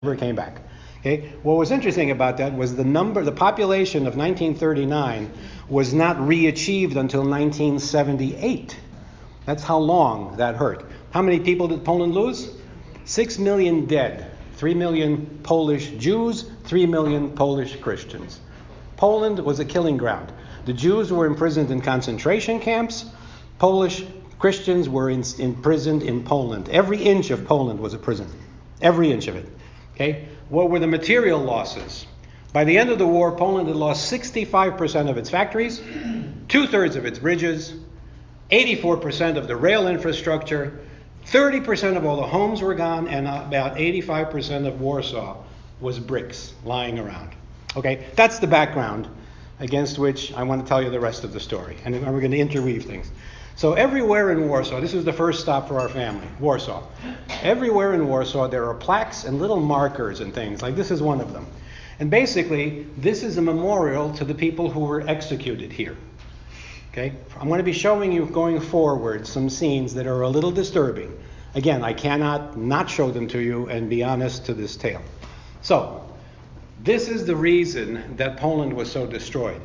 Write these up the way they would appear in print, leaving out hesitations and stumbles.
never came back. Okay? What was interesting about that was the population of 1939 was not re-achieved until 1978. That's how long that hurt. How many people did Poland lose? 6 million dead. 3 million Polish Jews, 3 million Polish Christians. Poland was a killing ground. The Jews were imprisoned in concentration camps. Polish Christians were imprisoned in Poland. Every inch of Poland was a prison. Every inch of it. Okay? What were the material losses? By the end of the war, Poland had lost 65% of its factories, 2/3 of its bridges, 84% of the rail infrastructure, 30% of all the homes were gone, and about 85% of Warsaw was bricks lying around. Okay, that's the background against which I want to tell you the rest of the story. And we're going to interweave things. So everywhere in Warsaw, this was the first stop for our family, Warsaw. Everywhere in Warsaw, there are plaques and little markers and things. Like this is one of them. And basically, this is a memorial to the people who were executed here. Okay? I'm going to be showing you going forward some scenes that are a little disturbing. Again, I cannot not show them to you and be honest to this tale. So, this is the reason that Poland was so destroyed.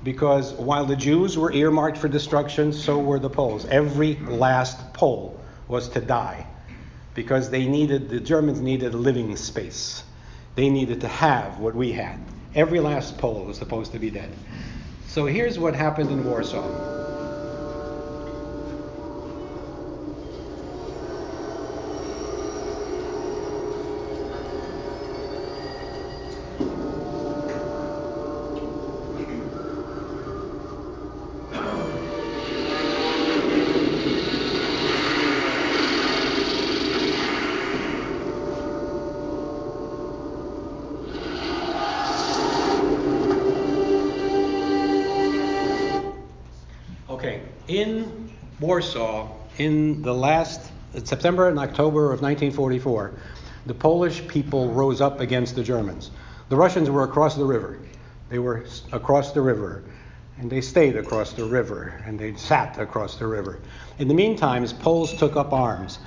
Because while the Jews were earmarked for destruction, so were the Poles. Every last Pole was to die. Because the Germans needed a living space. They needed to have what we had. Every last Pole was supposed to be dead. So here's what happened in Warsaw. In Warsaw, in the last September and October of 1944, the Polish people rose up against the Germans. The Russians were across the river. They were across the river, and they stayed across the river, and they sat across the river. In the meantime, Poles took up arms.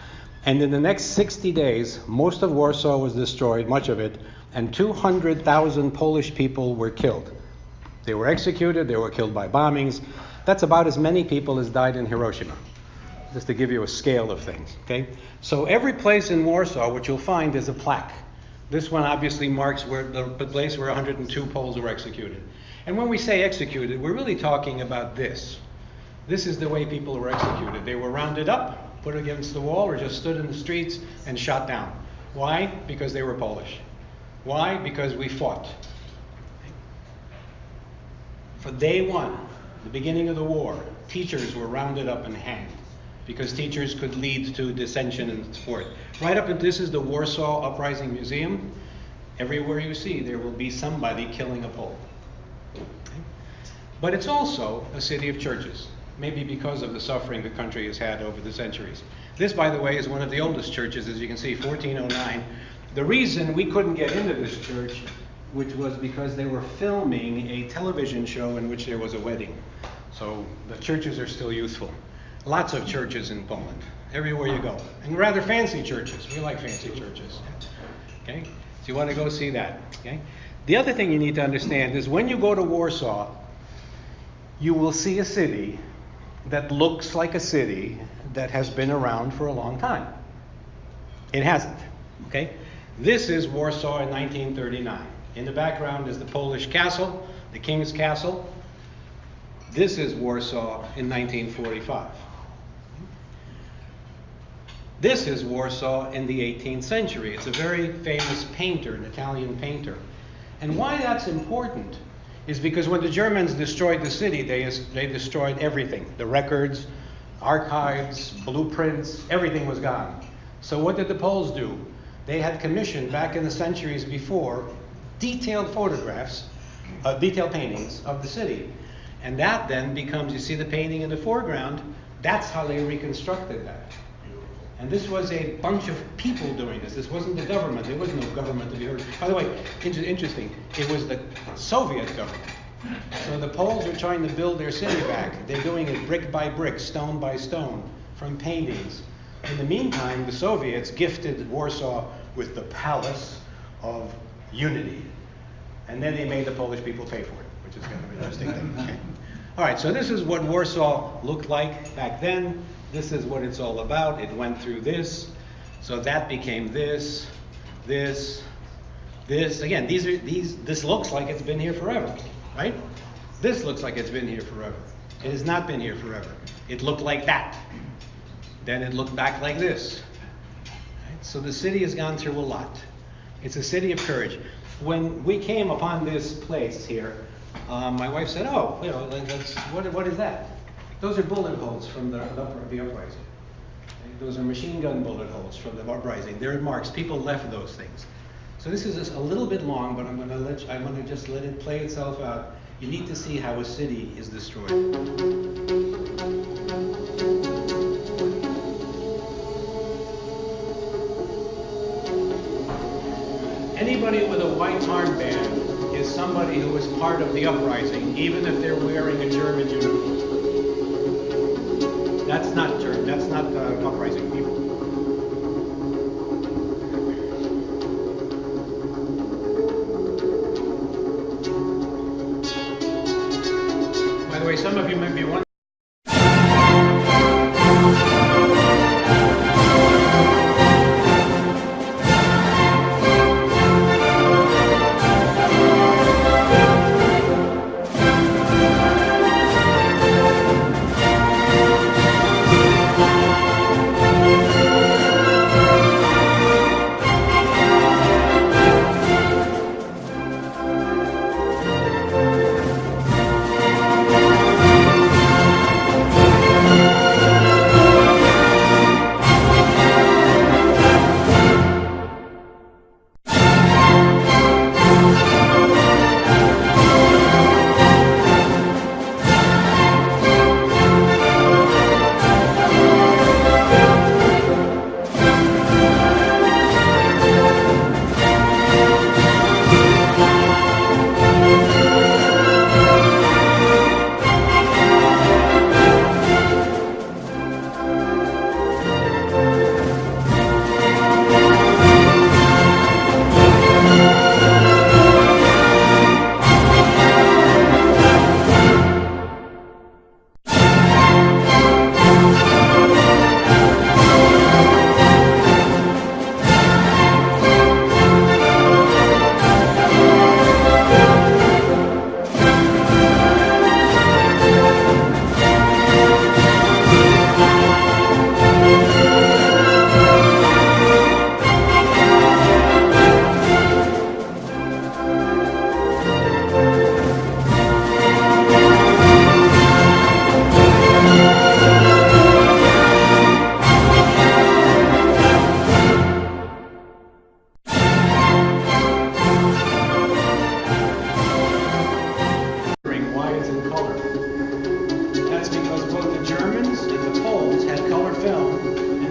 And in the next 60 days, most of Warsaw was destroyed, much of it, and 200,000 Polish people were killed. They were executed, they were killed by bombings. That's about as many people as died in Hiroshima, just to give you a scale of things. Okay? So every place in Warsaw, what you'll find is a plaque. This one obviously marks where the place where 102 Poles were executed. And when we say executed, we're really talking about this. This is the way people were executed. They were rounded up, put against the wall, or just stood in the streets and shot down. Why? Because they were Polish. Why? Because we fought. For day one, the beginning of the war, teachers were rounded up and hanged because teachers could lead to dissension and sport. Right up, and this is the Warsaw Uprising Museum. Everywhere you see, there will be somebody killing a Pole. Okay? But it's also a city of churches, maybe because of the suffering the country has had over the centuries. This, by the way, is one of the oldest churches, as you can see, 1409. The reason we couldn't get into this church, which was because they were filming a television show in which there was a wedding. So the churches are still useful. Lots of churches in Poland, everywhere you go. And rather fancy churches. We like fancy churches. Okay? So you want to go see that. Okay? The other thing you need to understand is when you go to Warsaw, you will see a city that looks like a city that has been around for a long time. It hasn't. Okay? This is Warsaw in 1939. In the background is the Polish castle, the King's Castle. This is Warsaw in 1945. This is Warsaw in the 18th century. It's a very famous painter, an Italian painter. And why that's important is because when the Germans destroyed the city, they destroyed everything. The records, archives, blueprints, everything was gone. So what did the Poles do? They had commissioned, back in the centuries before, detailed photographs, detailed paintings of the city. And that then becomes, you see the painting in the foreground, that's how they reconstructed that. And this was a bunch of people doing this. This wasn't the government. There was no government to be heard. By the way, interesting, it was the Soviet government. So the Poles are trying to build their city back. They're doing it brick by brick, stone by stone, from paintings. In the meantime, the Soviets gifted Warsaw with the palace, of unity. And then they made the Polish people pay for it, which is kind of an interesting thing. Okay. All right, so this is what Warsaw looked like back then. This is what it's all about. It went through this. So that became this, this, this. Again, this looks like it's been here forever, right? This looks like it's been here forever. It has not been here forever. It looked like that. Then it looked back like this. Right? So the city has gone through a lot. It's a city of courage. When we came upon this place here, my wife said, "Oh, you know, what is that?" Those are bullet holes from the uprising. Okay? Those are machine gun bullet holes from the uprising. They're marks. People left those things. So this is just a little bit long, but I'm going to just let it play itself out. You need to see how a city is destroyed. Anybody with a white armband is somebody who was part of the uprising, even if they're wearing a German uniform. That's not German. That's not uprising people. By the way, some of you might be wondering.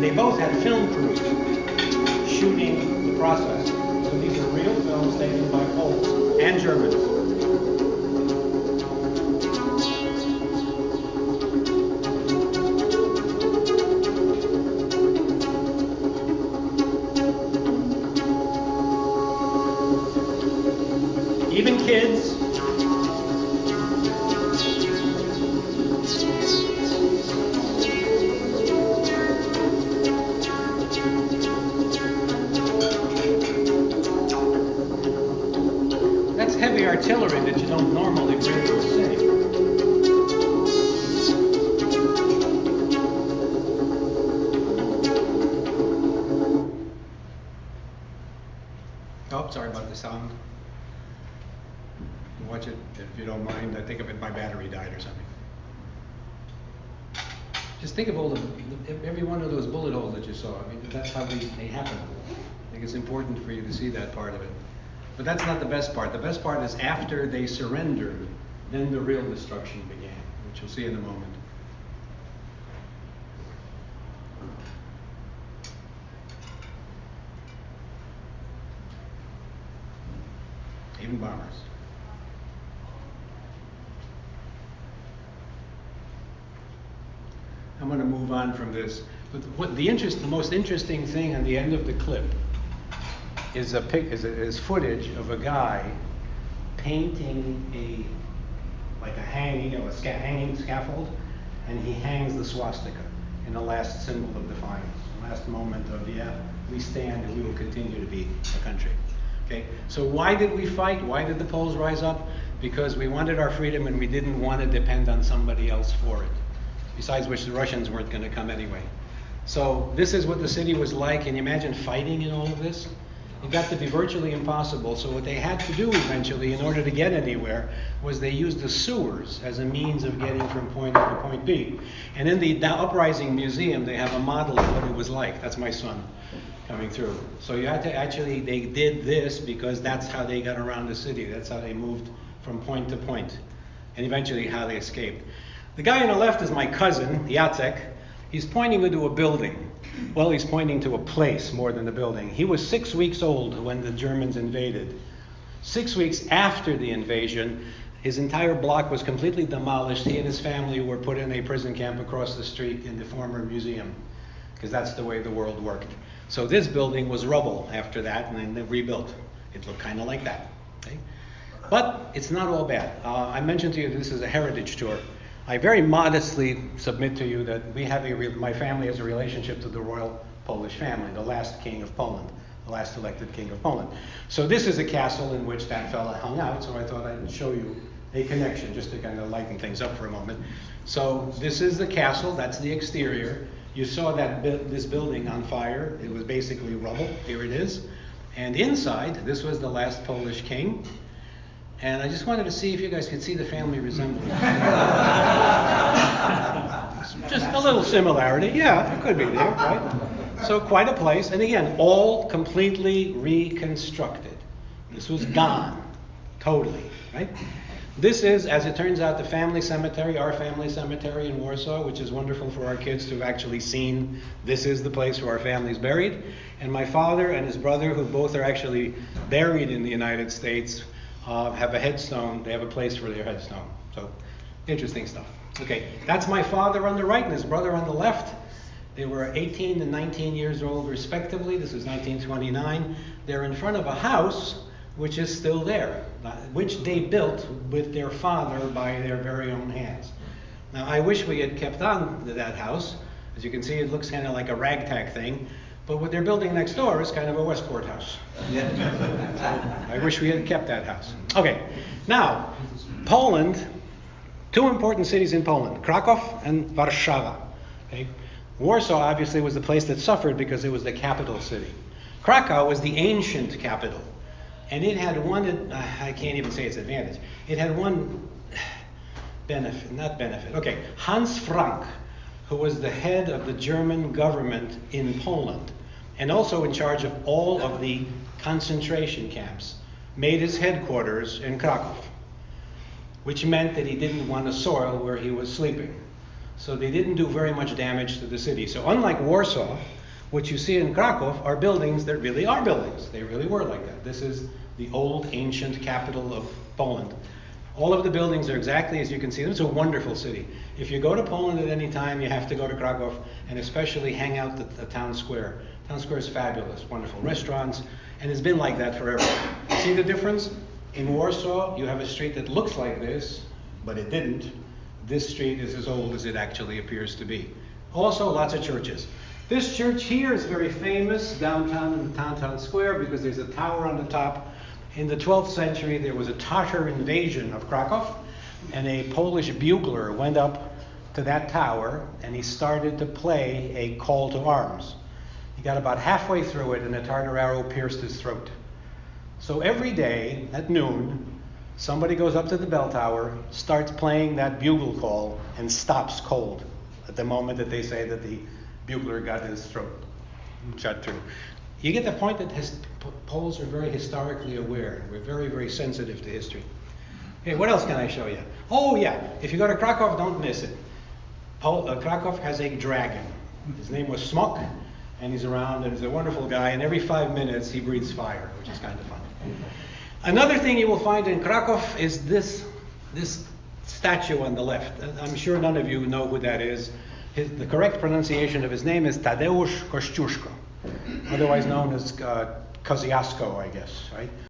They both had film crews shooting the process. So these are real films taken by Poles and Germans. Even kids. That's heavy artillery that you don't normally bring to a city. Oh, sorry about the sound. Watch it if you don't mind. I think of it, my battery died or something. Just think of all every one of those bullet holes that you saw. I mean, that's how they happen. I think it's important for you to see that part of it. But that's not the best part. The best part is after they surrendered, then the real destruction began, which you'll see in a moment. Even bombers. I'm going to move on from this. But the most interesting thing on the end of the clip is footage of a guy painting a hanging scaffold, and he hangs the swastika in the last symbol of defiance, the last moment of, we stand and we will continue to be a country. Okay, so why did we fight? Why did the Poles rise up? Because we wanted our freedom and we didn't want to depend on somebody else for it. Besides which, the Russians weren't going to come anyway. So this is what the city was like. Can you imagine fighting in all of this? It got to be virtually impossible. So what they had to do eventually, in order to get anywhere, was they used the sewers as a means of getting from point A to point B. And in the Uprising Museum, they have a model of what it was like. That's my son coming through. So you had to they did this because that's how they got around the city. That's how they moved from point to point, and eventually how they escaped. The guy on the left is my cousin, Jacek. He's pointing to a building. Well, he's pointing to a place more than a building. He was 6 weeks old when the Germans invaded. 6 weeks after the invasion, his entire block was completely demolished. He and his family were put in a prison camp across the street in the former museum, because that's the way the world worked. So this building was rubble after that, and then they rebuilt. It looked kind of like that. Okay? But it's not all bad. I mentioned to you this is a heritage tour. I very modestly submit to you that my family has a relationship to the royal Polish family, the last king of Poland, the last elected king of Poland. So this is a castle in which that fella hung out, so I thought I'd show you a connection just to kind of lighten things up for a moment. So this is the castle, that's the exterior. You saw this building on fire. It was basically rubble. Here it is. And inside, this was the last Polish king. And I just wanted to see if you guys could see the family resemblance. Just a little similarity. Yeah, it could be there, right? So quite a place. And again, all completely reconstructed. This was gone. Totally, right? This is, as it turns out, the family cemetery, our family cemetery in Warsaw, which is wonderful for our kids to have actually seen this is the place where our family's buried. And my father and his brother, who both are actually buried in the United States, have a headstone. They have a place for their headstone. So, interesting stuff. Okay, that's my father on the right and his brother on the left. They were 18 and 19 years old, respectively. This is 1929. They're in front of a house which is still there, which they built with their father by their very own hands. Now, I wish we had kept on to that house. As you can see, it looks kind of like a ragtag thing. But what they're building next door is kind of a Westport house. Yeah. So I wish we had kept that house. Okay, now, Poland, two important cities in Poland, Krakow and Warszawa. Okay? Warsaw obviously was the place that suffered because it was the capital city. Krakow was the ancient capital. And it had one, I can't even say its advantage. It had one benefit. Okay, Hans Frank, who was the head of the German government in Poland, and also in charge of all of the concentration camps, made his headquarters in Krakow, which meant that he didn't want to soil where he was sleeping. So they didn't do very much damage to the city. So unlike Warsaw, what you see in Krakow are buildings that really are buildings. They really were like that. This is the old ancient capital of Poland. All of the buildings are exactly as you can see. It's a wonderful city. If you go to Poland at any time, you have to go to Krakow and especially hang out at the town square. Town square is fabulous, wonderful restaurants, and it's been like that forever. See the difference? In Warsaw, you have a street that looks like this, but it didn't. This street is as old as it actually appears to be. Also, lots of churches. This church here is very famous downtown in the town square because there's a tower on the top. In the 12th century, there was a Tatar invasion of Krakow, and a Polish bugler went up to that tower, and he started to play a call to arms. He got about halfway through it, and a Tartar arrow pierced his throat. So every day at noon, somebody goes up to the bell tower, starts playing that bugle call, and stops cold at the moment that they say that the bugler got his throat shut through. You get the point that Poles are very historically aware. We're very, very sensitive to history. Okay, what else can I show you? Oh yeah, if you go to Krakow, don't miss it. Krakow has a dragon. His name was Smok, and he's around, and he's a wonderful guy, and every 5 minutes he breathes fire, which is kind of fun. Another thing you will find in Krakow is this statue on the left. I'm sure none of you know who that is. The correct pronunciation of his name is Tadeusz Kościuszko, otherwise known as Kosciuszko, I guess, right?